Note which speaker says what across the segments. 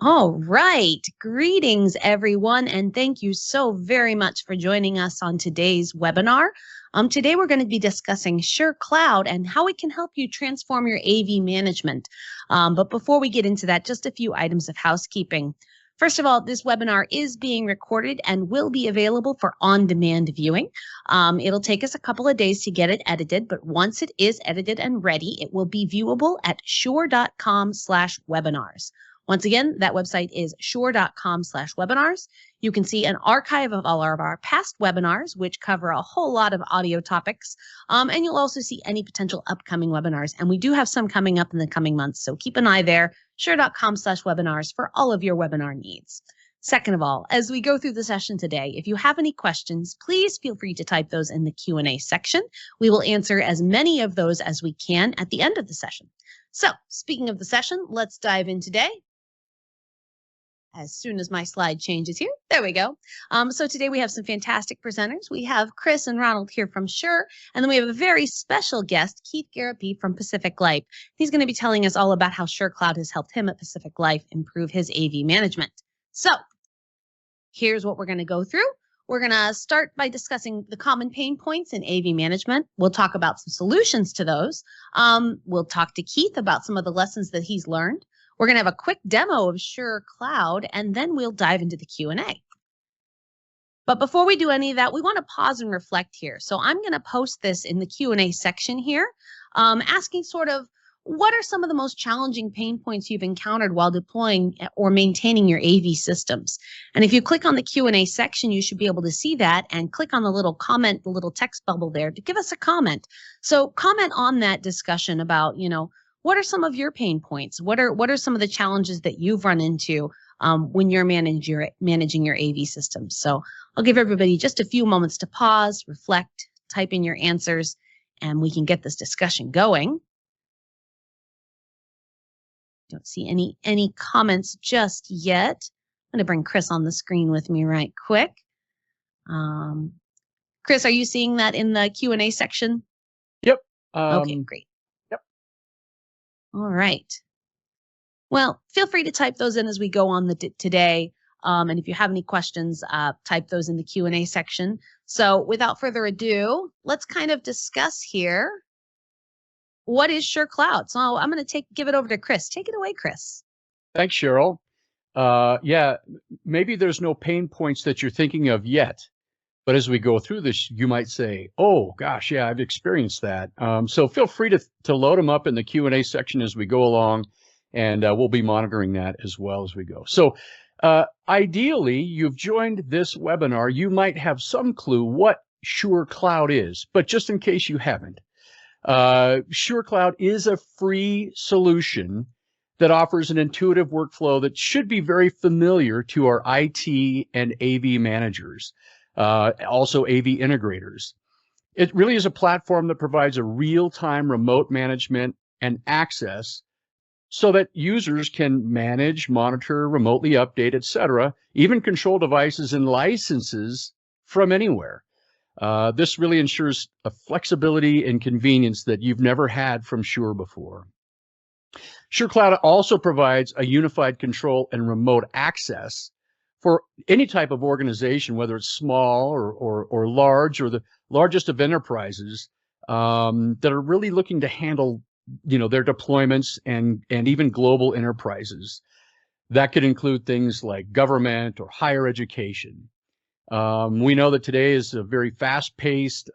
Speaker 1: All right. Greetings, everyone, and thank you so very much for joining us on today's webinar. Today, we're going to be discussing ShureCloud and how it can help you transform your AV management. But before we get into that, just a few items of housekeeping. First of all, this webinar is being recorded and will be available for on-demand viewing. It'll take us a couple of days to get it edited, but once it is edited and ready, it will be viewable at shure.com/webinars. Once again, that website is shure.com/webinars. You can see an archive of all of our past webinars, which cover a whole lot of audio topics. And you'll also see any potential upcoming webinars. And we do have some coming up in the coming months. So keep an eye there, shure.com/webinars for all of your webinar needs. Second of all, as we go through the session today, if you have any questions, please feel free to type those in the Q&A section. We will answer as many of those as we can at the end of the session. So speaking of the session, let's dive in today. As soon as my slide changes here, there we go. So today we have some fantastic presenters. We have Chris and Ronald here from Shure, and then we have a very special guest, Keith Gariepy from Pacific Life. He's going to be telling us all about how ShureCloud has helped him at Pacific Life improve his AV management. So here's what we're going to go through. We're going to start by discussing the common pain points in AV management. We'll talk about some solutions to those. We'll talk to Keith about some of the lessons that he's learned. We're going to have a quick demo of ShureCloud, and then we'll dive into the Q&A. But before we do any of that, we want to pause and reflect here. So I'm going to post this in the Q&A section here, asking sort of, what are some of the most challenging pain points you've encountered while deploying or maintaining your AV systems? And if you click on the Q&A section, you should be able to see that and click on the little comment, the little text bubble there to give us a comment. So comment on that discussion about, what are some of your pain points? What are some of the challenges that you've run into when you're managing your AV systems? So I'll give everybody just a few moments to pause, reflect, type in your answers, and we can get this discussion going. Don't see any comments just yet. I'm going to bring Chris on the screen with me right quick. Chris, are you seeing that in the Q&A section?
Speaker 2: Yep.
Speaker 1: Okay, great.
Speaker 2: Yep.
Speaker 1: All right. Well, feel free to type those in as we go on today. And if you have any questions, type those in the Q&A section. So without further ado, let's kind of discuss here. What is ShureCloud? So I'm going to give it over to Chris. Take it away, Chris.
Speaker 2: Thanks, Cheryl. Yeah, maybe there's no pain points that you're thinking of yet, but as we go through this, you might say, oh, gosh, yeah, I've experienced that. So feel free to load them up in the Q&A section as we go along, and we'll be monitoring that as well as we go. So ideally, you've joined this webinar. You might have some clue what ShureCloud is, but just in case you haven't, ShureCloud is a free solution that offers an intuitive workflow that should be very familiar to our IT and AV managers, also AV integrators. It really is a platform that provides a real-time remote management and access so that users can manage, monitor, remotely update, etc., even control devices and licenses from anywhere. This really ensures a flexibility and convenience that you've never had from Shure before. ShureCloud also provides a unified control and remote access for any type of organization, whether it's small or large, or the largest of enterprises that are really looking to handle, their deployments and even global enterprises. That could include things like government or higher education. We know that today is a very fast-paced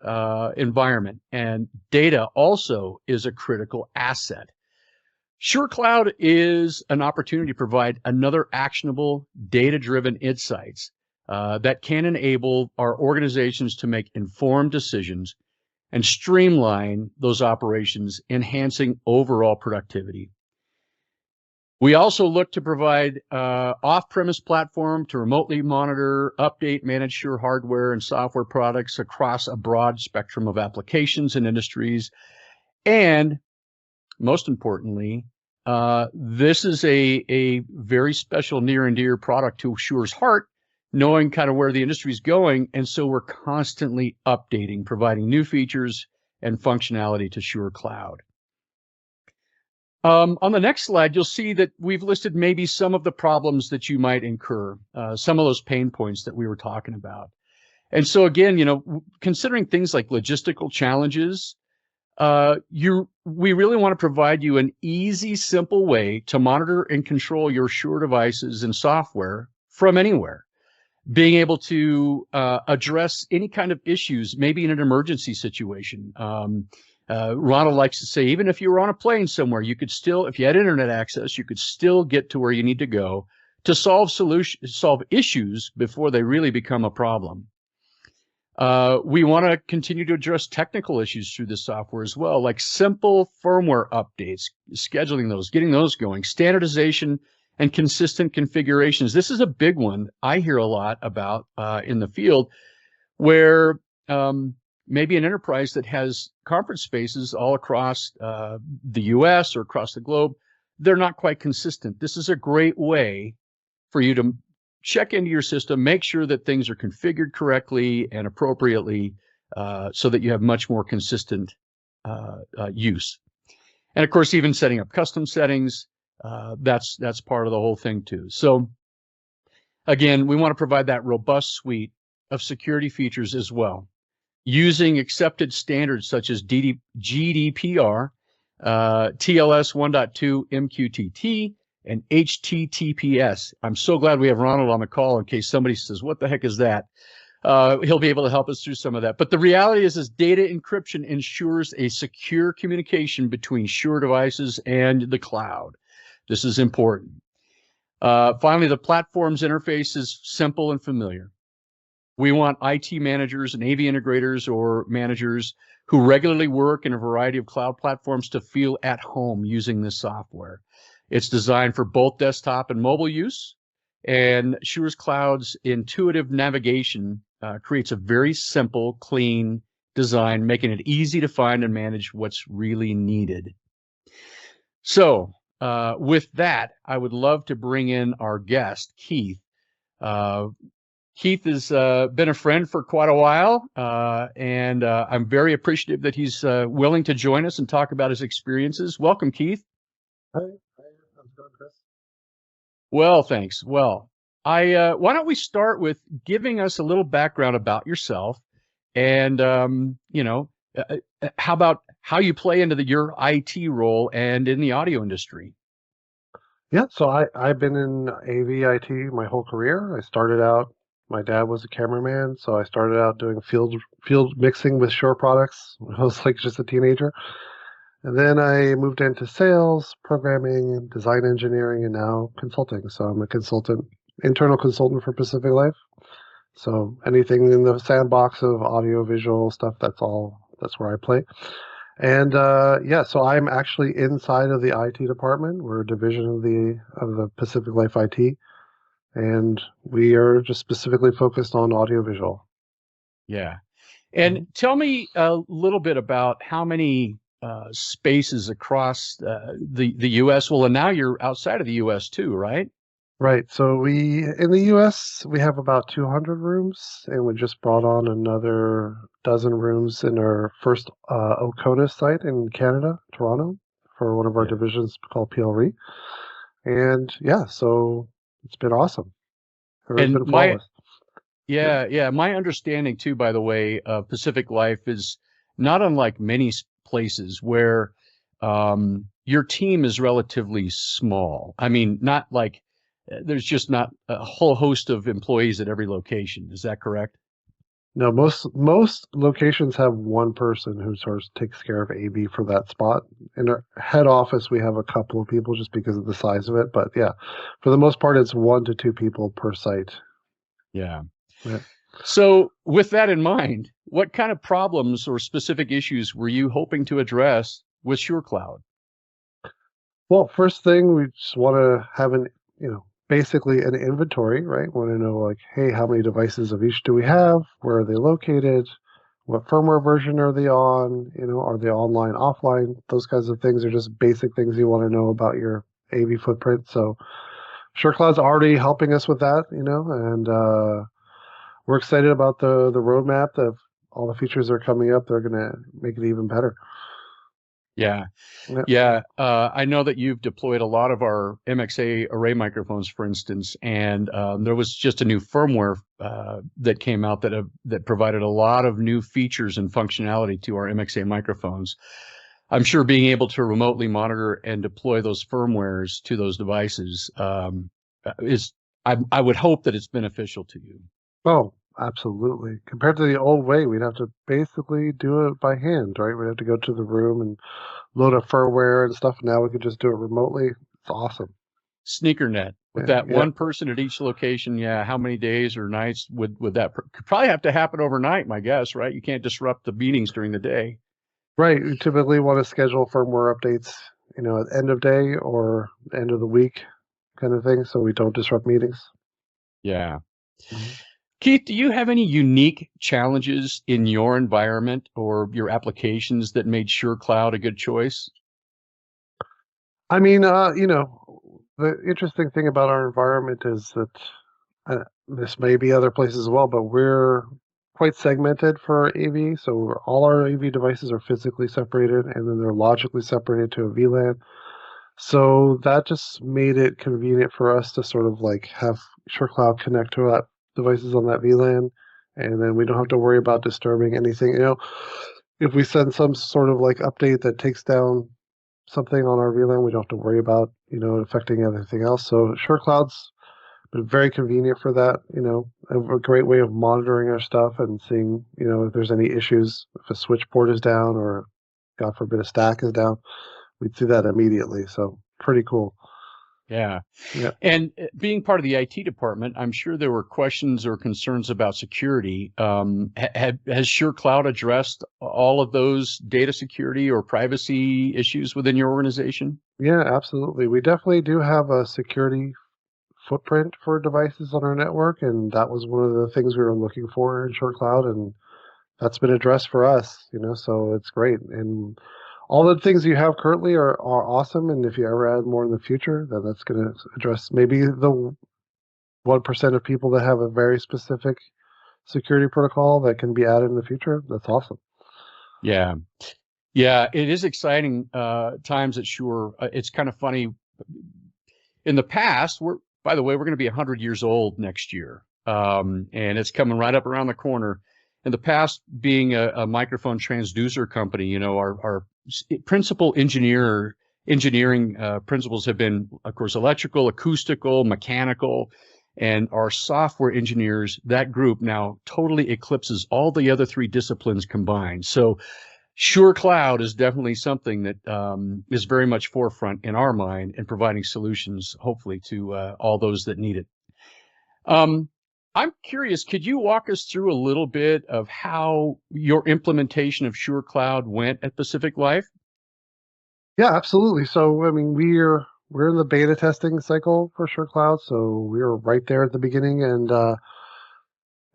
Speaker 2: environment, and data also is a critical asset. ShureCloud is an opportunity to provide another actionable, data-driven insights that can enable our organizations to make informed decisions and streamline those operations, enhancing overall productivity. We also look to provide off-premise platform to remotely monitor, update, manage Shure hardware and software products across a broad spectrum of applications and industries. And most importantly, this is a very special near and dear product to Shure's heart, knowing kind of where the industry is going. And so we're constantly updating, providing new features and functionality to ShureCloud. On the next slide, you'll see that we've listed maybe some of the problems that you might incur, some of those pain points that we were talking about. And so again, considering things like logistical challenges, we really want to provide you an easy, simple way to monitor and control your Shure devices and software from anywhere. Being able to address any kind of issues, maybe in an emergency situation. Ronald likes to say, even if you were on a plane somewhere, you could still, if you had internet access, you could still get to where you need to go to solve issues before they really become a problem. We want to continue to address technical issues through the software as well, like simple firmware updates, scheduling those, getting those going, standardization, and consistent configurations. This is a big one I hear a lot about in the field, where maybe an enterprise that has conference spaces all across the US or across the globe, they're not quite consistent. This is a great way for you to check into your system, make sure that things are configured correctly and appropriately so that you have much more consistent use. And of course, even setting up custom settings, that's part of the whole thing too. So again, we want to provide that robust suite of security features as well, using accepted standards such as GDPR, TLS 1.2 MQTT, and HTTPS. I'm so glad we have Ronald on the call in case somebody says, what the heck is that? He'll be able to help us through some of that. But the reality is data encryption ensures a secure communication between Shure devices and the cloud. This is important. Finally, the platform's interface is simple and familiar. We want IT managers and AV integrators or managers who regularly work in a variety of cloud platforms to feel at home using this software. It's designed for both desktop and mobile use, and ShureCloud's intuitive navigation creates a very simple, clean design, making it easy to find and manage what's really needed. So with that, I would love to bring in our guest, Keith. Keith has been a friend for quite a while, and I'm very appreciative that he's willing to join us and talk about his experiences. Welcome, Keith.
Speaker 3: Hi, how's it going, Chris?
Speaker 2: Well, thanks. Well, why don't we start with giving us a little background about yourself, and how about how you play into your IT role and in the audio industry?
Speaker 3: Yeah, so I've been in AV IT my whole career. I started out, my dad was a cameraman, so I started out doing field mixing with Shure products when I was like just a teenager. And then I moved into sales, programming, design engineering, and now consulting. So I'm a consultant, internal consultant for Pacific Life. So anything in the sandbox of audio visual stuff, that's where I play. And yeah, so I'm actually inside of the IT department. We're a division of the Pacific Life IT, and we are just specifically focused on audio visual.
Speaker 2: Yeah. And tell me a little bit about how many spaces across the U.S. Well, and now you're outside of the U.S. too, right?
Speaker 3: Right. So in the U.S., we have about 200 rooms, and we just brought on another dozen rooms in our first Oconus site in Canada, Toronto, for one of our divisions called PLRE. And yeah, so it's been awesome. It's been flawless.
Speaker 2: Yeah. My understanding too, by the way, of Pacific Life is not unlike many places where your team is relatively small. I mean, not like there's just not a whole host of employees at every location. Is that correct?
Speaker 3: No, most locations have one person who sort of takes care of AV for that spot. In our head office, we have a couple of people just because of the size of it. But yeah, for the most part, it's 1 to 2 people per site.
Speaker 2: Yeah. So with that in mind, what kind of problems or specific issues were you hoping to address with ShureCloud?
Speaker 3: Well, first thing, we just want to have basically an inventory, right? Want to know like, hey, how many devices of each do we have? Where are they located? What firmware version are they on? Are they online, offline? Those kinds of things are just basic things you want to know about your AV footprint. So ShureCloud's already helping us with that, and we're excited about the roadmap of all the features that are coming up. They're going to make it even better.
Speaker 2: Yeah.
Speaker 3: Yeah.
Speaker 2: Yeah. I know that you've deployed a lot of our MXA array microphones, for instance, and there was just a new firmware that came out that provided a lot of new features and functionality to our MXA microphones. I'm sure being able to remotely monitor and deploy those firmwares to those devices is, I would hope that it's beneficial to you.
Speaker 3: Oh, absolutely. Compared to the old way, we'd have to basically do it by hand, right? We'd have to go to the room and load up firmware and stuff. Now we could just do it remotely. It's awesome.
Speaker 2: Sneaker net with
Speaker 3: Yeah,
Speaker 2: that
Speaker 3: yeah.
Speaker 2: one person at each location. Yeah. How many days or nights would that could probably have to happen overnight, my guess, right? You can't disrupt the meetings during the day.
Speaker 3: Right. We typically want to schedule firmware updates, at the end of day or end of the week kind of thing, so we don't disrupt meetings.
Speaker 2: Yeah.
Speaker 3: Mhm.
Speaker 2: Keith, do you have any unique challenges in your environment or your applications that made ShureCloud a good choice?
Speaker 3: I mean, the interesting thing about our environment is that this may be other places as well, but we're quite segmented for AV. So all our AV devices are physically separated, and then they're logically separated to a VLAN. So that just made it convenient for us to sort of like have SureCloud connect to that devices on that VLAN, and then we don't have to worry about disturbing anything. If we send some sort of like update that takes down something on our VLAN, we don't have to worry about affecting everything else. So SureCloud's been very convenient for that. A great way of monitoring our stuff and seeing if there's any issues, if a switch port is down or God forbid a stack is down, we'd see that immediately. So pretty cool.
Speaker 2: Yeah.
Speaker 3: Yeah.
Speaker 2: And being part of the IT department, I'm sure there were questions or concerns about security. Has SureCloud addressed all of those data security or privacy issues within your organization?
Speaker 3: Yeah, absolutely. We definitely do have a security footprint for devices on our network, and that was one of the things we were looking for in SureCloud, and that's been addressed for us, so it's great. And all the things you have currently are awesome, and if you ever add more in the future, then that's going to address maybe the 1% of people that have a very specific security protocol that can be added in the future. That's awesome.
Speaker 2: Yeah. Yeah, it is exciting times at Shure. It's kind of funny. In the past, by the way, we're going to be 100 years old next year. And it's coming right up around the corner. In the past, being a microphone transducer company, our principal engineering principles have been, of course, electrical, acoustical, mechanical, and our software engineers, that group now totally eclipses all the other three disciplines combined. So ShureCloud is definitely something that is very much forefront in our mind in providing solutions, hopefully, to all those that need it. I'm curious, could you walk us through a little bit of how your implementation of ShureCloud went at Pacific Life?
Speaker 3: Yeah, absolutely. So, I mean, we're in the beta testing cycle for SureCloud, so we were right there at the beginning, and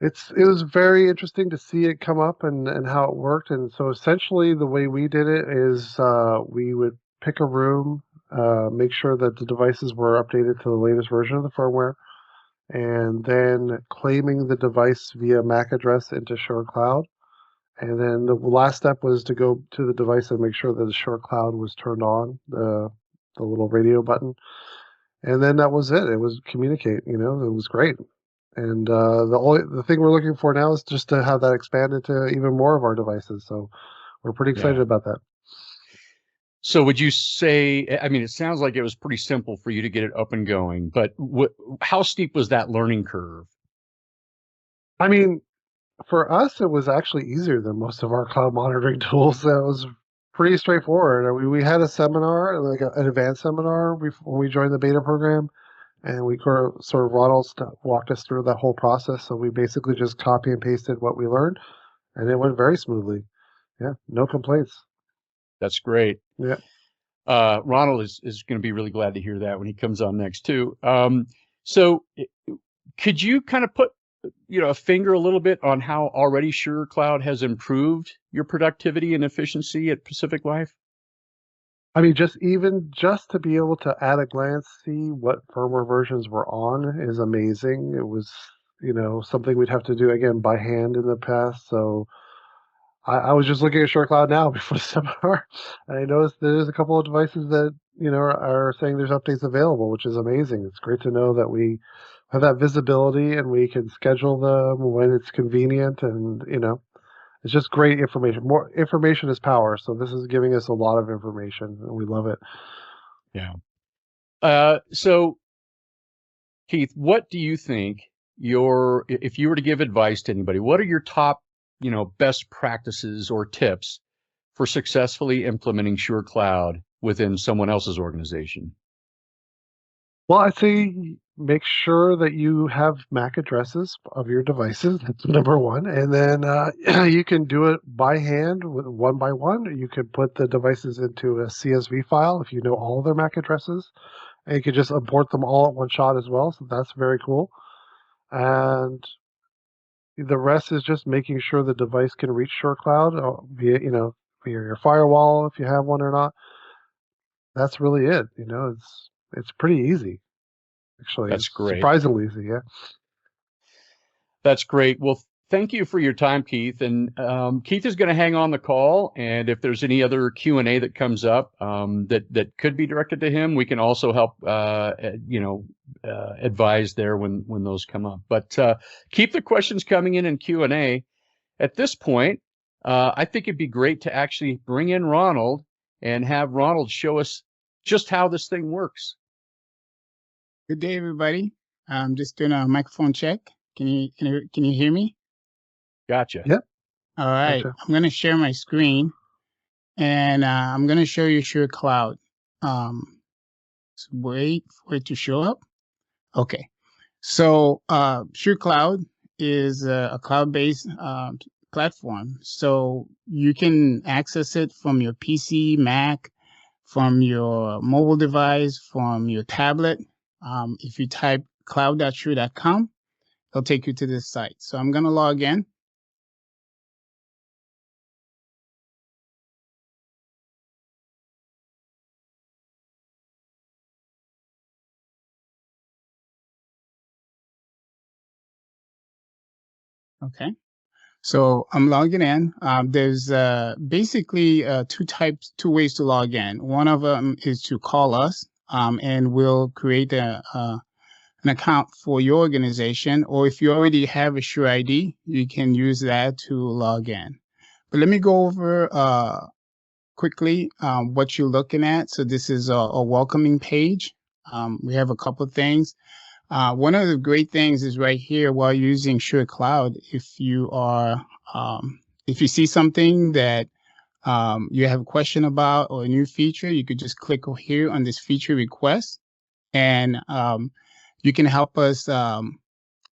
Speaker 3: it was very interesting to see it come up and how it worked. And so, essentially, the way we did it is we would pick a room, make sure that the devices were updated to the latest version of the firmware, and then claiming the device via MAC address into SureCloud. And then the last step was to go to the device and make sure that the ShureCloud was turned on, the little radio button. And then that was it. It was communicate, it was great. And the thing we're looking for now is just to have that expanded to even more of our devices. So we're pretty excited
Speaker 2: Yeah.
Speaker 3: about that.
Speaker 2: So would you say, I mean, it sounds like it was pretty simple for you to get it up and going, but how steep was that learning curve?
Speaker 3: I mean, for us, it was actually easier than most of our cloud monitoring tools. That was pretty straightforward. We had a seminar, like an advanced seminar, when we joined the beta program, and we sort of Ronald walked us through that whole process. So we basically just copy and pasted what we learned, and it went very smoothly. Yeah, no complaints.
Speaker 2: That's great.
Speaker 3: Yeah.
Speaker 2: Ronald is going to be really glad to hear that when he comes on next too. So could you kind of put, a finger a little bit on how already ShureCloud has improved your productivity and efficiency at Pacific Life?
Speaker 3: I mean, just to be able to at a glance see what firmware versions we're on is amazing. It was, something we'd have to do again by hand in the past. So I was just looking at ShureCloud now before the seminar, and I noticed there's a couple of devices that are saying there's updates available, which is amazing. It's great to know that we have that visibility and we can schedule them when it's convenient, and it's just great information. More information is power, so this is giving us a lot of information, and we love it.
Speaker 2: Yeah. So, Keith, what do you think if you were to give advice to anybody, what are your top, best practices or tips for successfully implementing ShureCloud within someone else's organization?
Speaker 3: Well, I'd say make sure that you have MAC addresses of your devices. That's number one. And then you can do it by hand, one by one. You can put the devices into a CSV file if you know all of their MAC addresses. And you can just import them all at one shot as well. So that's very cool. And the rest is just making sure the device can reach ShureCloud via your firewall if you have one or not. That's really it. It's pretty easy. Actually,
Speaker 2: That's great.
Speaker 3: Surprisingly easy, yeah.
Speaker 2: That's great. Well, thank you for your time, Keith. And Keith is going to hang on the call. And if there's any other Q&A that comes up that could be directed to him, we can also help advise there when those come up. But keep the questions coming in Q&A. At this point, I think it'd be great to actually bring in Ronald and have Ronald show us just how this thing works.
Speaker 4: Good day, everybody. I'm just doing a microphone check. Can you hear me?
Speaker 2: Gotcha.
Speaker 3: Yep.
Speaker 4: All right.
Speaker 3: Gotcha.
Speaker 4: I'm going to share my screen, and I'm going to show you ShureCloud. So wait for it to show up. Okay. So ShureCloud is a cloud-based platform. So you can access it from your PC, Mac, from your mobile device, from your tablet. If you type cloud.shure.com, it'll take you to this site. So I'm going to log in. Okay. So I'm logging in. There's basically two ways to log in. One of them is to call us, and we'll create an account for your organization. Or if you already have a Shure ID, you can use that to log in. But let me go over quickly what you're looking at. So this is a welcoming page. We have a couple of things. One of the great things is right here while using ShureCloud. If you see something that you have a question about or a new feature, you could just click here on this feature request, and you can help us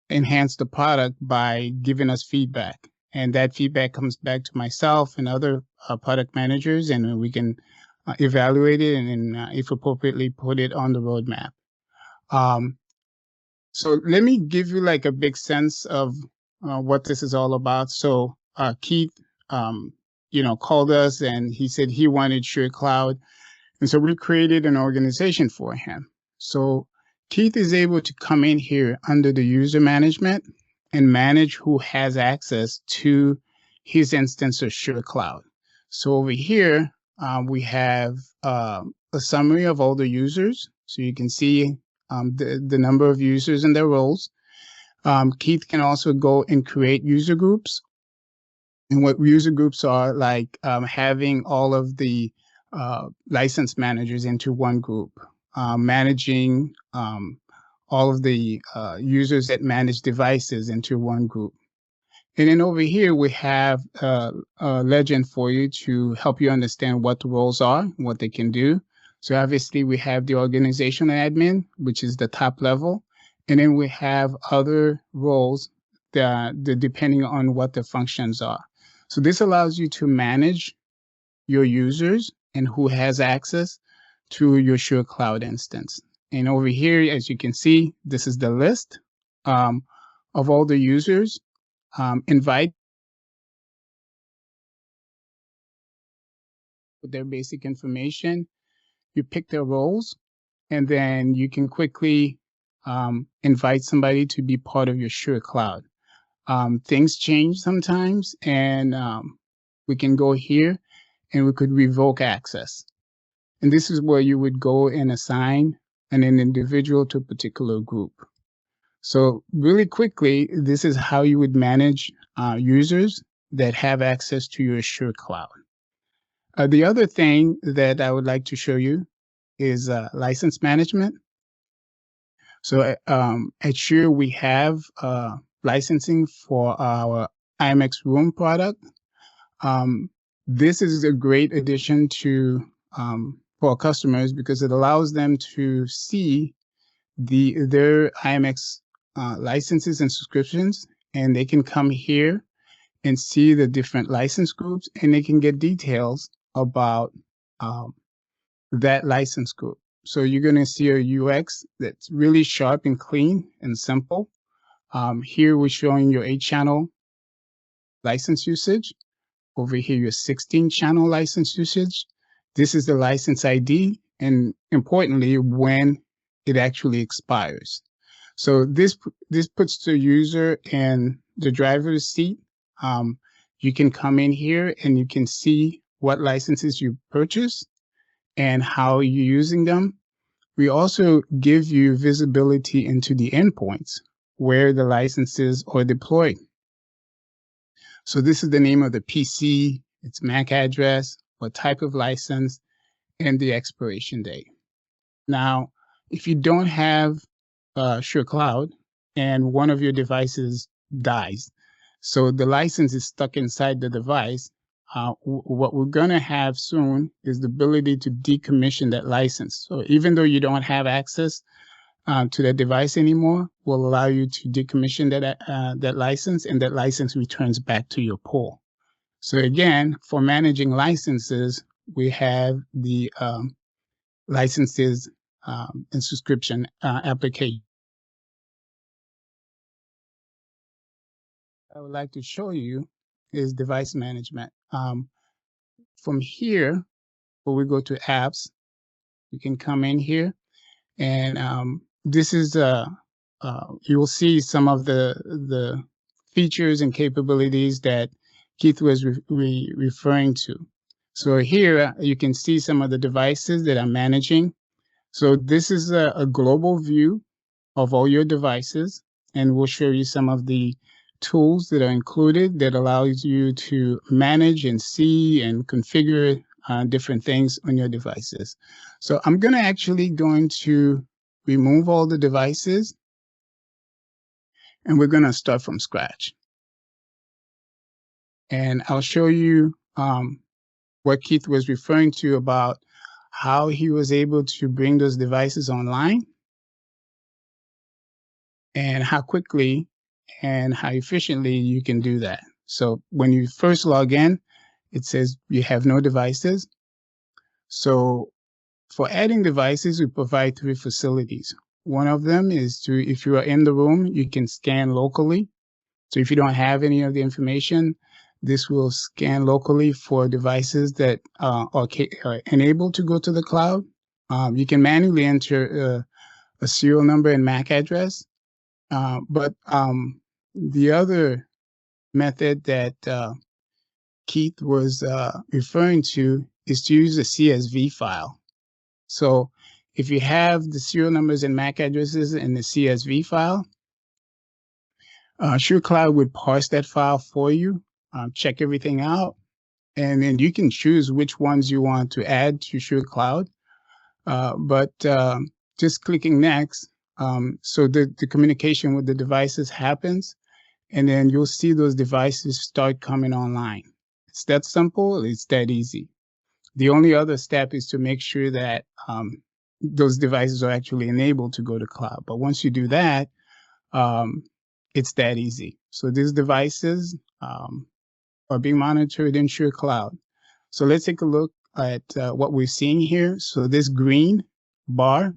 Speaker 4: enhance the product by giving us feedback. And that feedback comes back to myself and other product managers, and we can evaluate it and if appropriately, put it on the roadmap. So let me give you like a big sense of what this is all about. So Keith, called us and he said he wanted ShureCloud. And so we created an organization for him. So Keith is able to come in here under the user management and manage who has access to his instance of ShureCloud. So over here, we have a summary of all the users. So you can see the number of users and their roles. Keith can also go and create user groups. And what user groups are like having all of the license managers into one group, managing all of the users that manage devices into one group. And then over here, we have a legend for you to help you understand what the roles are, what they can do. So obviously we have the organizational admin, which is the top level. And then we have other roles that depending on what the functions are. So this allows you to manage your users and who has access to your ShureCloud instance. And over here, as you can see, this is the list of all the users. Invite with their basic information. You pick their roles, and then you can quickly invite somebody to be part of your ShureCloud. Things change sometimes, and we can go here and we could revoke access. And this is where you would go and assign an individual to a particular group. So really quickly, this is how you would manage users that have access to your ShureCloud. The other thing that I would like to show you is license management. So at Shure, we have licensing for our IMX Room product. This is a great addition to for our customers because it allows them to see their IMX licenses and subscriptions, and they can come here and see the different license groups, and they can get details about that license group. So you're going to see a UX that's really sharp and clean and simple. Here we're showing your 8-channel license usage. Over here, your 16-channel license usage. This is the license ID, and importantly, when it actually expires. So this puts the user in the driver's seat. You can come in here and you can see what licenses you purchased and how you're using them. We also give you visibility into the endpoints where the licenses are deployed. So this is the name of the PC, its MAC address, what type of license, and the expiration date. Now, if you don't have ShureCloud and one of your devices dies, so the license is stuck inside the device, what we're going to have soon is the ability to decommission that license. So even though you don't have access to that device anymore, will allow you to decommission that license, and that license returns back to your pool. So again, for managing licenses, we have the licenses and subscription application. I would like to show you is device management. From here, when we go to apps, you can come in here, and this is you will see some of the features and capabilities that Keith was referring to. So here you can see some of the devices that I'm managing. So this is a global view of all your devices, and we'll show you some of the tools that are included that allows you to manage and see and configure different things on your devices. So I'm going to remove all the devices, and we're going to start from scratch. And I'll show you what Keith was referring to about how he was able to bring those devices online and how quickly and how efficiently you can do that. So when you first log in, it says you have no devices. So for adding devices, we provide 3 facilities. One of them is if you are in the room, you can scan locally. So if you don't have any of the information, this will scan locally for devices that are enabled to go to the cloud. You can manually enter a serial number and MAC address. But the other method that Keith was referring to is to use a CSV file. So if you have the serial numbers and MAC addresses in the CSV file, ShureCloud would parse that file for you, check everything out, and then you can choose which ones you want to add to ShureCloud. But just clicking next, so the communication with the devices happens, and then you'll see those devices start coming online. It's that simple, it's that easy. The only other step is to make sure that those devices are actually enabled to go to cloud. But once you do that, it's that easy. So these devices are being monitored in ShureCloud. So let's take a look at what we're seeing here. So this green bar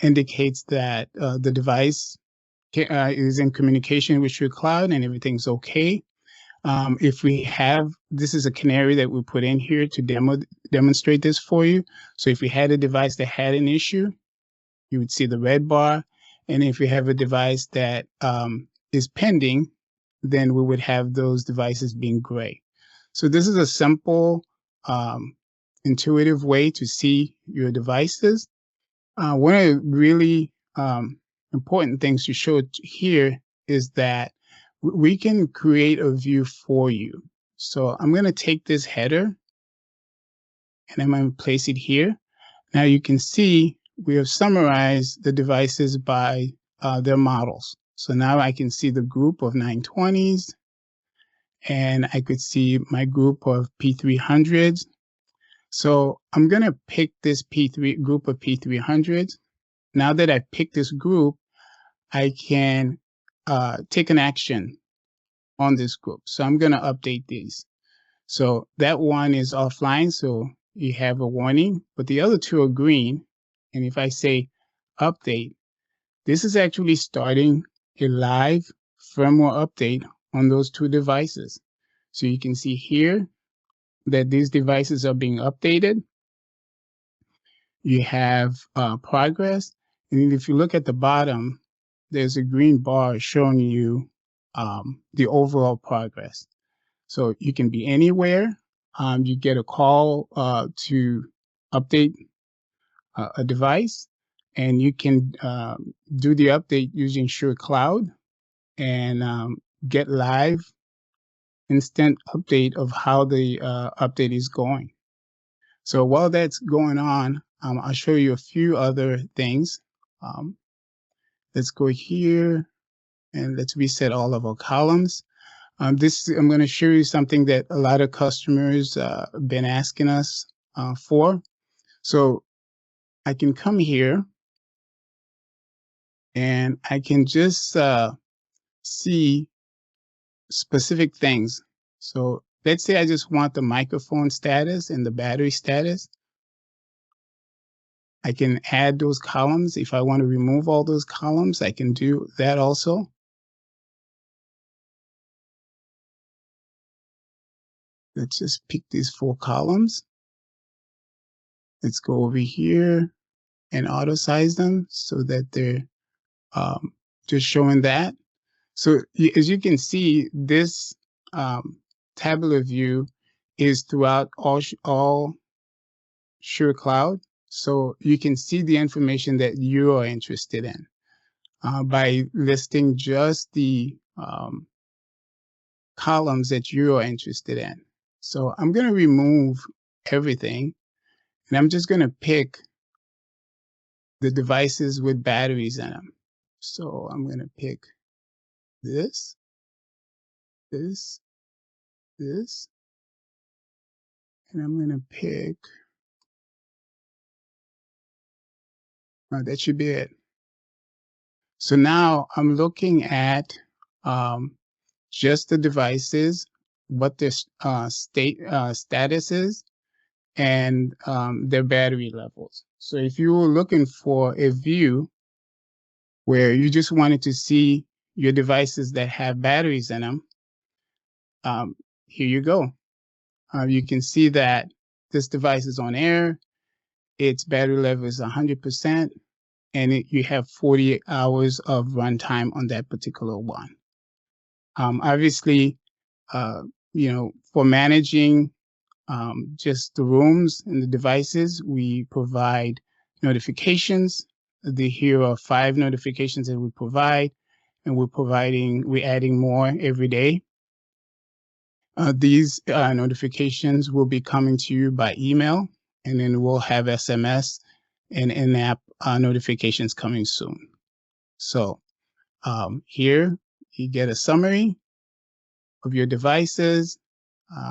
Speaker 4: indicates that the device is in communication with ShureCloud and everything's okay. If we have, this is a canary that we put in here to demonstrate this for you. So if we had a device that had an issue, you would see the red bar. And if you have a device that is pending, then we would have those devices being gray. So this is a simple, intuitive way to see your devices. One of the really important things to show here is that we can create a view for you. So I'm going to take this header and I'm going to place it here. Now you can see we have summarized the devices by their models. So now I can see the group of 920s, and I could see my group of P300s. So I'm going to pick this group of P300s. Now that I picked this group, I can take an action on this group. So I'm going to update these. So that one is offline, so you have a warning, but the other two are green. And if I say update, this is actually starting a live firmware update on those two devices. So you can see here that these devices are being updated. You have progress. And if you look at the bottom, there's a green bar showing you the overall progress. So you can be anywhere. You get a call to update a device, and you can do the update using ShureCloud and get live instant update of how the update is going. So while that's going on, I'll show you a few other things. Let's go here and let's reset all of our columns. I'm going to show you something that a lot of customers have been asking us for. So I can come here and I can just see specific things. So let's say I just want the microphone status and the battery status. I can add those columns. If I want to remove all those columns, I can do that also. Let's just pick these 4 columns. Let's go over here and auto size them so that they're just showing that. So as you can see, this tabular view is throughout all ShureCloud. So you can see the information that you are interested in by listing just the columns that you are interested in. So I'm going to remove everything, and I'm just going to pick the devices with batteries in them. So I'm going to pick this, this, this, and I'm going to pick, that should be it. So now I'm looking at just the devices, what their status is, and their battery levels. So if you were looking for a view where you just wanted to see your devices that have batteries in them, here you go. You can see that this device is on air, its battery level is 100%, and you have 40 hours of runtime on that particular one. Obviously, for managing just the rooms and the devices, we provide notifications. Here are 5 notifications that we provide, and we're adding more every day. These notifications will be coming to you by email, and then we'll have SMS and in-app notifications coming soon. So here you get a summary of your devices.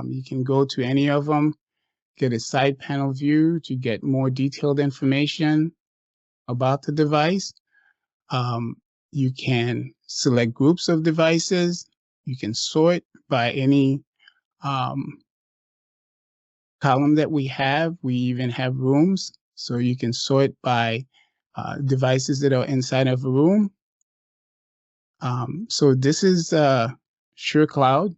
Speaker 4: You can go to any of them, get a side panel view to get more detailed information about the device. You can select groups of devices. You can sort by any column that we have. We even have rooms, so you can sort by devices that are inside of a room. So this is ShureCloud.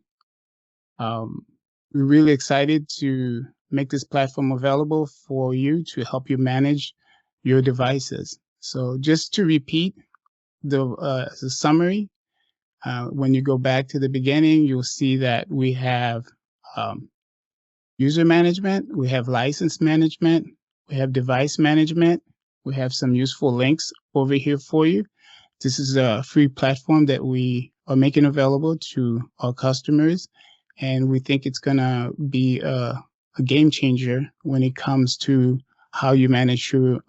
Speaker 4: We're really excited to make this platform available for you to help you manage your devices. So just to repeat the summary, when you go back to the beginning, you'll see that we have user management, we have license management, we have device management. We have some useful links over here for you. This is a free platform that we are making available to our customers, and we think it's going to be a game changer when it comes to how you manage your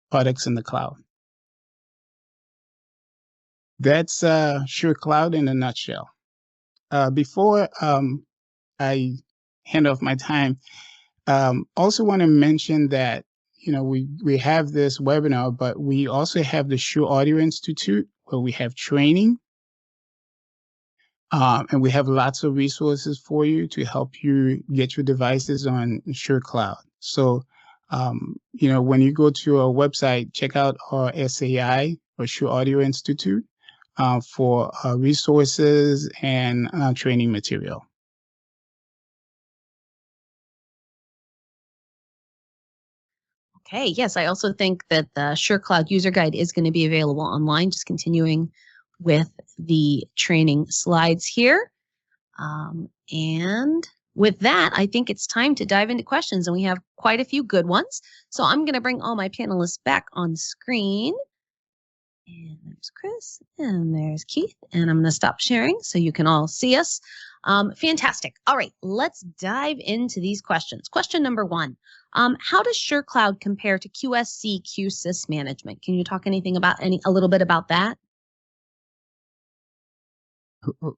Speaker 4: products in the cloud. That's ShureCloud in a nutshell. Before I hand off my time, also want to mention that we have this webinar, but we also have the Shure Audio Institute where we have training, and we have lots of resources for you to help you get your devices on ShureCloud. So, when you go to our website, check out our SAI or Shure Audio Institute for resources and training material.
Speaker 1: Okay, yes, I also think that the ShureCloud user guide is going to be available online, just continuing with the training slides here. And with that, I think it's time to dive into questions, and we have quite a few good ones. So I'm going to bring all my panelists back on screen. And there's Chris, and there's Keith, and I'm going to stop sharing so you can all see us. Fantastic. All right, let's dive into these questions. Question number 1. How does ShureCloud compare to QSC QSys management? Can you talk anything about a little bit about that?
Speaker 4: Who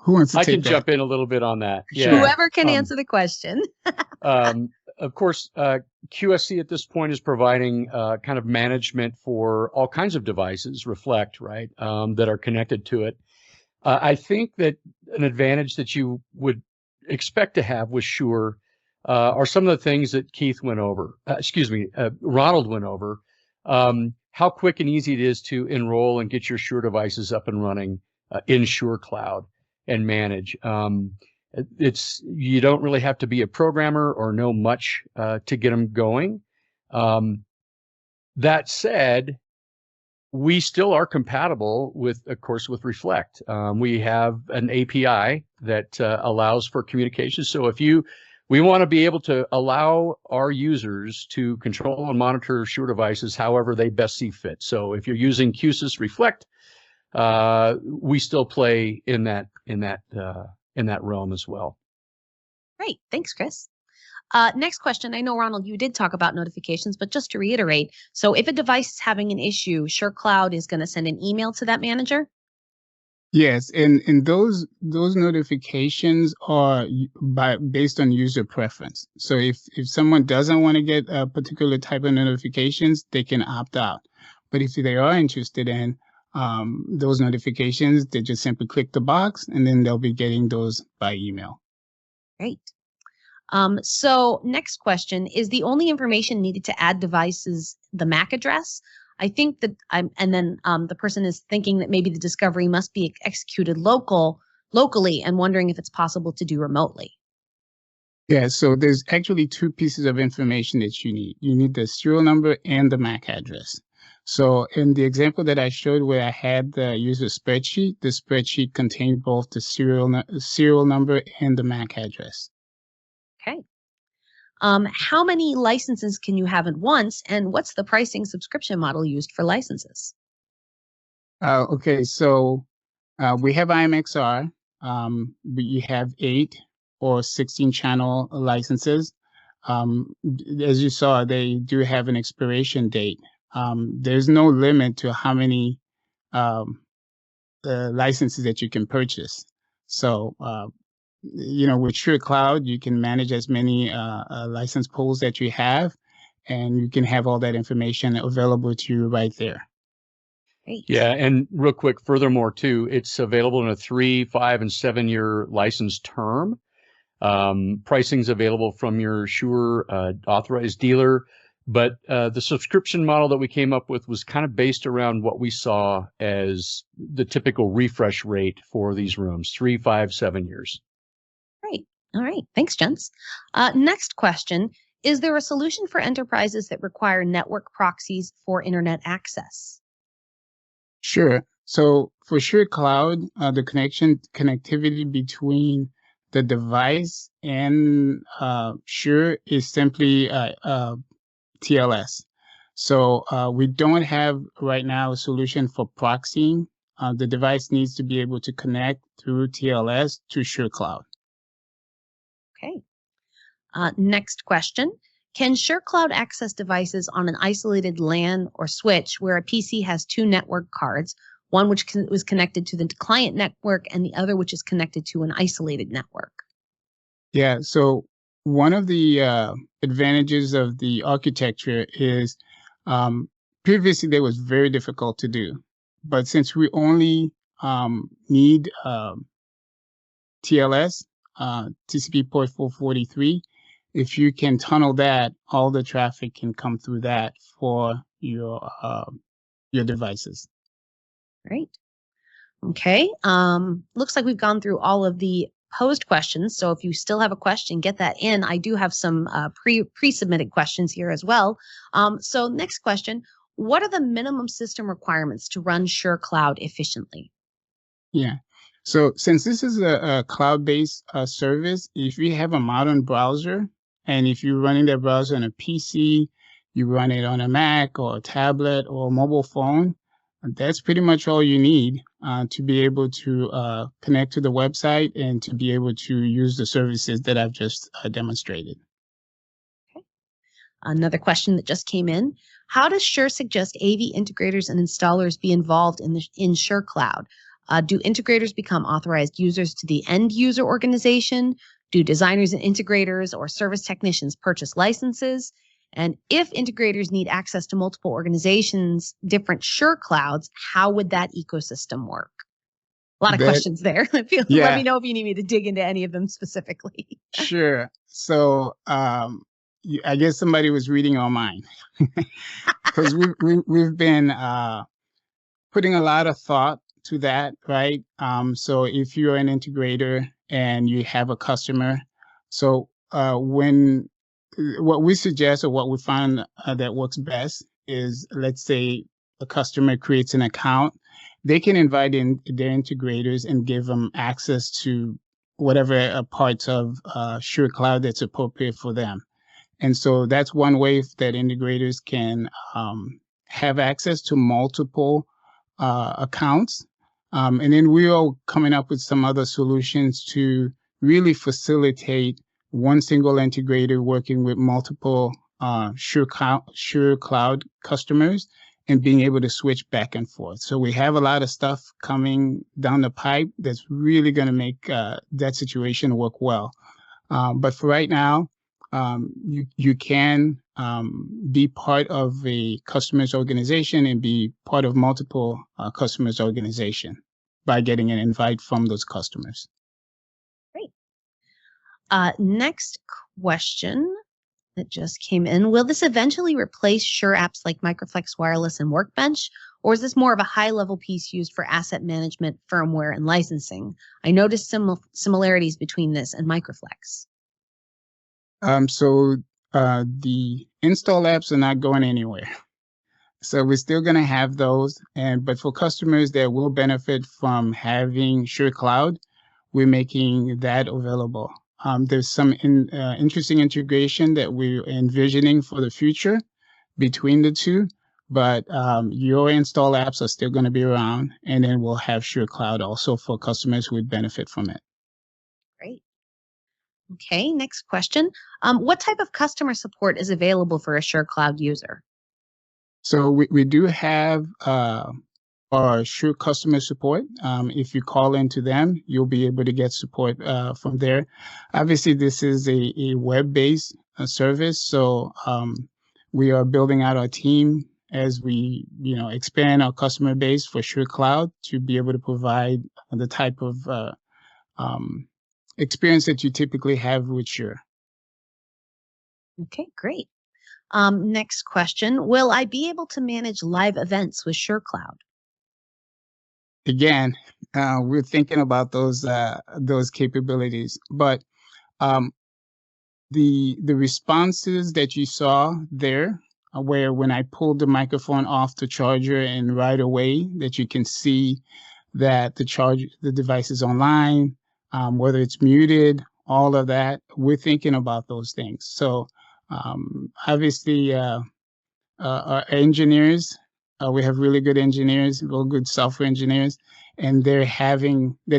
Speaker 4: wants to take that?
Speaker 2: I can jump in a little bit on that.
Speaker 1: Yeah. Whoever can answer the question.
Speaker 2: Of course, QSC at this point is providing kind of management for all kinds of devices, Reflect, right, that are connected to it. I think that an advantage that you would expect to have with Shure are some of the things that Keith went over. Ronald went over. How quick and easy it is to enroll and get your Shure devices up and running in ShureCloud and manage. You don't really have to be a programmer or know much to get them going. That said, we still are compatible with, of course, with Reflect. We have an API that allows for communication. So we want to be able to allow our users to control and monitor Shure devices however they best see fit. So if you're using QSys Reflect, we still play in that realm as well.
Speaker 1: Great, thanks, Chris. Next question. I know, Ronald, you did talk about notifications, but just to reiterate, so if a device is having an issue, ShureCloud is going to send an email to that manager?
Speaker 4: Yes, and those notifications are based on user preference. So if someone doesn't want to get a particular type of notifications, they can opt out. But if they are interested in those notifications, they just simply click the box, and then they'll be getting those by email.
Speaker 1: Great. So next question, is the only information needed to add devices the MAC address? I think that the person is thinking that maybe the discovery must be executed locally and wondering if it's possible to do remotely.
Speaker 4: Yeah, so there's actually 2 pieces of information that you need. You need the serial number and the MAC address. So in the example that I showed where I had the user spreadsheet, the spreadsheet contained both the serial number and the MAC address.
Speaker 1: Okay. How many licenses can you have at once, and what's the pricing subscription model used for licenses?
Speaker 4: Okay, so we have IMXR. We have 8 or 16 channel licenses. As you saw, they do have an expiration date. There's no limit to how many licenses that you can purchase. So, with ShureCloud, you can manage as many license pools that you have, and you can have all that information available to you right there.
Speaker 1: Great.
Speaker 2: Yeah, and real quick, furthermore, too, it's available in a 3, 5, and 7-year license term. Pricing's available from your Shure authorized dealer. But the subscription model that we came up with was kind of based around what we saw as the typical refresh rate for these rooms, 3, 5, 7 years.
Speaker 1: Great. All right. Thanks, gents. Next question. Is there a solution for enterprises that require network proxies for internet access?
Speaker 4: Sure. So for ShureCloud, the connectivity between the device and Shure is simply TLS. So we don't have right now a solution for proxying. The device needs to be able to connect through TLS to ShureCloud.
Speaker 1: Okay. Next question. Can ShureCloud access devices on an isolated LAN or switch where a PC has two network cards, one which was connected to the client network and the other which is connected to an isolated network?
Speaker 4: Yeah, so one of the advantages of the architecture is previously that was very difficult to do. But since we only need TLS, TCP port 443, if you can tunnel that, all the traffic can come through that for your devices.
Speaker 1: Great. Okay. Looks like we've gone through all of the posed questions. So if you still have a question, get that in. I do have some pre-submitted questions here as well. So next question, what are the minimum system requirements to run ShureCloud efficiently?
Speaker 4: Yeah. So since this is a cloud-based service, if you have a modern browser, and if you're running that browser on a PC, you run it on a Mac or a tablet or a mobile phone, that's pretty much all you need to be able to connect to the website and to be able to use the services that I've just demonstrated.
Speaker 1: Okay. Another question that just came in. How does Shure suggest AV integrators and installers be involved in ShureCloud? Do integrators become authorized users to the end user organization? Do designers and integrators or service technicians purchase licenses? And if integrators need access to multiple organizations, different ShureClouds, how would that ecosystem work? A lot of questions there. Let me know if you need me to dig into any of them specifically.
Speaker 4: Sure. So I guess somebody was reading our mind because we've been putting a lot of thought to that, right? So if you're an integrator and you have a customer, so what we suggest or what we find that works best is, let's say a customer creates an account, they can invite in their integrators and give them access to whatever parts of ShureCloud that's appropriate for them. And so that's one way that integrators can have access to multiple accounts. And then we are coming up with some other solutions to really facilitate one single integrator working with multiple ShureCloud customers and being able to switch back and forth. So we have a lot of stuff coming down the pipe that's really going to make that situation work well. But for right now, you can be part of a customer's organization and be part of multiple customers' organization by getting an invite from those customers.
Speaker 1: Great. Next question that just came in. Will this eventually replace Shure apps like Microflex Wireless and Workbench? Or is this more of a high-level piece used for asset management, firmware, and licensing? I noticed similarities between this and Microflex.
Speaker 4: So the install apps are not going anywhere. So we're still going to have those. But for customers that will benefit from having ShureCloud, we're making that available. There's some interesting integration that we're envisioning for the future between the two, but your install apps are still going to be around, and then we'll have ShureCloud also for customers who would benefit from it.
Speaker 1: Great. Okay, next question. What type of customer support is available for a ShureCloud user?
Speaker 4: So we do have our Shure customer support. If you call into them, you'll be able to get support from there. Obviously, this is a web-based service, so we are building out our team as we expand our customer base for ShureCloud to be able to provide the type of experience that you typically have with Shure.
Speaker 1: Okay, great. Next question. Will I be able to manage live events with ShureCloud?
Speaker 4: Again, we're thinking about those capabilities, but the responses that you saw there, where when I pulled the microphone off the charger and right away that you can see that the device is online, whether it's muted, all of that. We're thinking about those things. So obviously, our engineers, we have really good engineers, real good software engineers, and they're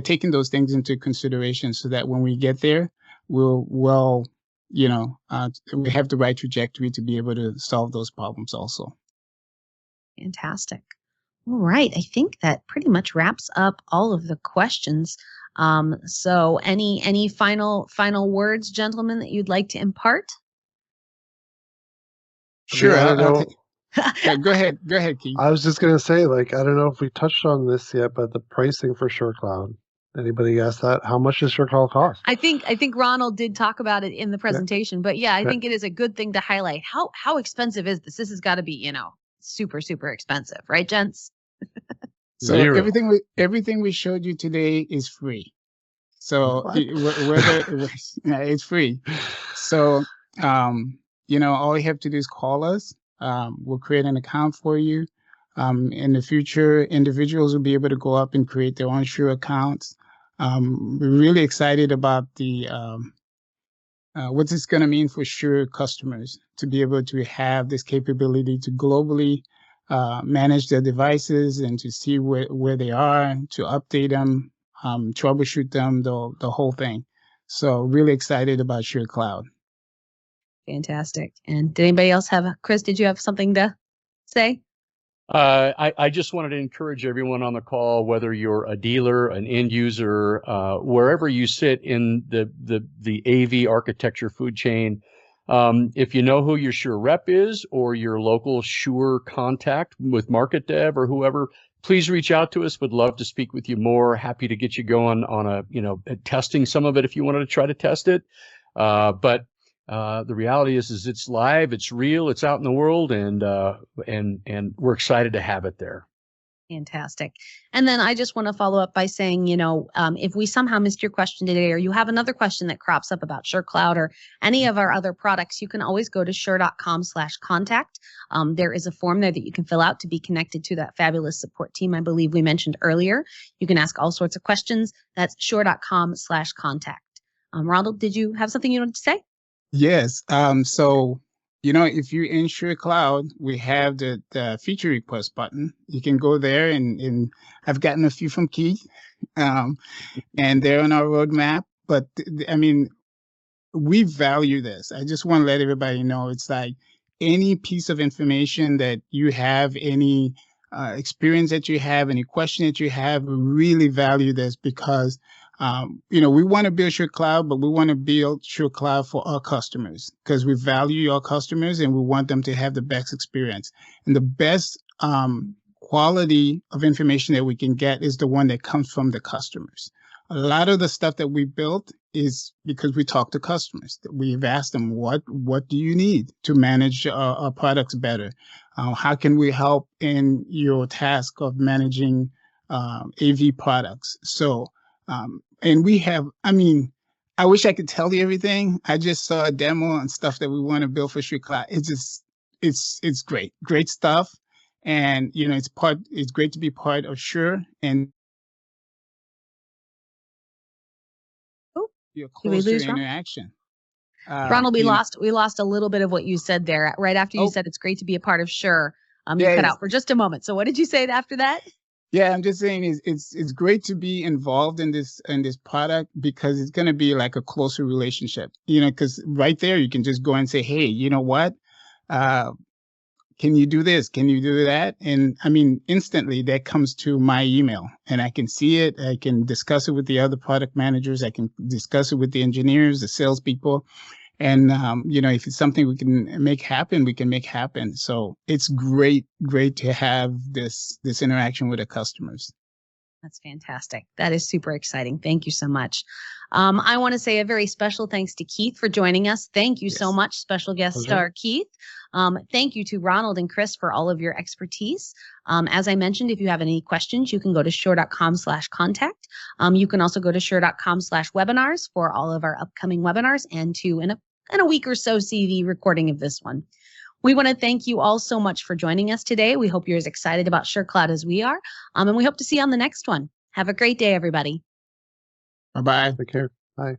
Speaker 4: taking those things into consideration so that when we get there, we have the right trajectory to be able to solve those problems also.
Speaker 1: Fantastic. All right. I think that pretty much wraps up all of the questions. So any final words, gentlemen, that you'd like to impart?
Speaker 4: Sure.
Speaker 3: I know.
Speaker 4: Yeah, go ahead, Keith.
Speaker 3: I was just going to say, like, I don't know if we touched on this yet, but the pricing for ShureCloud. Anybody asked that? How much does ShureCloud cost?
Speaker 1: I think Ronald did talk about it in the presentation, but yeah, I think it is a good thing to highlight. How expensive is this? This has got to be, super, super expensive, right, gents?
Speaker 4: So everything we showed you today is free. So it's free. So all you have to do is call us. We'll create an account for you. In the future, individuals will be able to go up and create their own Shure accounts. We're really excited about what this is going to mean for Shure customers to be able to have this capability to globally manage their devices and to see where they are, to update them, troubleshoot them, the whole thing. So really excited about ShureCloud.
Speaker 1: Fantastic. And did anybody else Chris, did you have something to say?
Speaker 2: I just wanted to encourage everyone on the call, whether you're a dealer, an end user, wherever you sit in the AV architecture food chain, if you know who your Shure rep is or your local Shure contact with Market Dev or whoever, please reach out to us. Would love to speak with you more. Happy to get you going on testing some of it if you wanted to try to test it. But the reality is it's live, it's real, it's out in the world, and we're excited to have it there.
Speaker 1: Fantastic. And then I just want to follow up by saying, if we somehow missed your question today, or you have another question that crops up about ShureCloud or any of our other products, you can always go to shure.com/contact. There is a form there that you can fill out to be connected to that fabulous support team I believe we mentioned earlier. You can ask all sorts of questions. That's shure.com/contact. Ronald, did you have something you wanted to say?
Speaker 4: Yes. So, if you're in ShureCloud, we have the feature request button. You can go there, and I've gotten a few from Keith, and they're on our roadmap. But we value this. I just want to let everybody know it's like any piece of information that you have, any experience that you have, any question that you have, we really value this because we want to build ShureCloud, but we want to build ShureCloud for our customers because we value our customers and we want them to have the best experience. And the best quality of information that we can get is the one that comes from the customers. A lot of the stuff that we built is because we talk to customers. We've asked them, what do you need to manage our products better? How can we help in your task of managing AV products? So, and we have, I wish I could tell you everything. I just saw a demo and stuff that we want to build for ShureCloud. It's great stuff. And, it's great to be part of Shure and your closer interaction.
Speaker 1: Ronald, we lost a little bit of what you said there. Right after you said it's great to be a part of Shure, you cut out for just a moment. So what did you say after that?
Speaker 4: Yeah, I'm just saying it's great to be involved in this product because it's going to be like a closer relationship, because right there you can just go and say, hey, you know what? Can you do this? Can you do that? And instantly that comes to my email and I can see it. I can discuss it with the other product managers. I can discuss it with the engineers, the salespeople. And, if it's something we can make happen, we can make happen. So it's great to have this interaction with the customers.
Speaker 1: That's fantastic. That is super exciting. Thank you so much. I want to say a very special thanks to Keith for joining us. Thank you so much, special guest star Keith. Thank you to Ronald and Chris for all of your expertise. As I mentioned, if you have any questions, you can go to shure.com/contact. You can also go to shure.com/webinars for all of our upcoming webinars and in a week or so see the recording of this one. We want to thank you all so much for joining us today. We hope you're as excited about ShureCloud as we are. And we hope to see you on the next one. Have a great day, everybody.
Speaker 4: Bye-bye.
Speaker 3: Take care. Bye.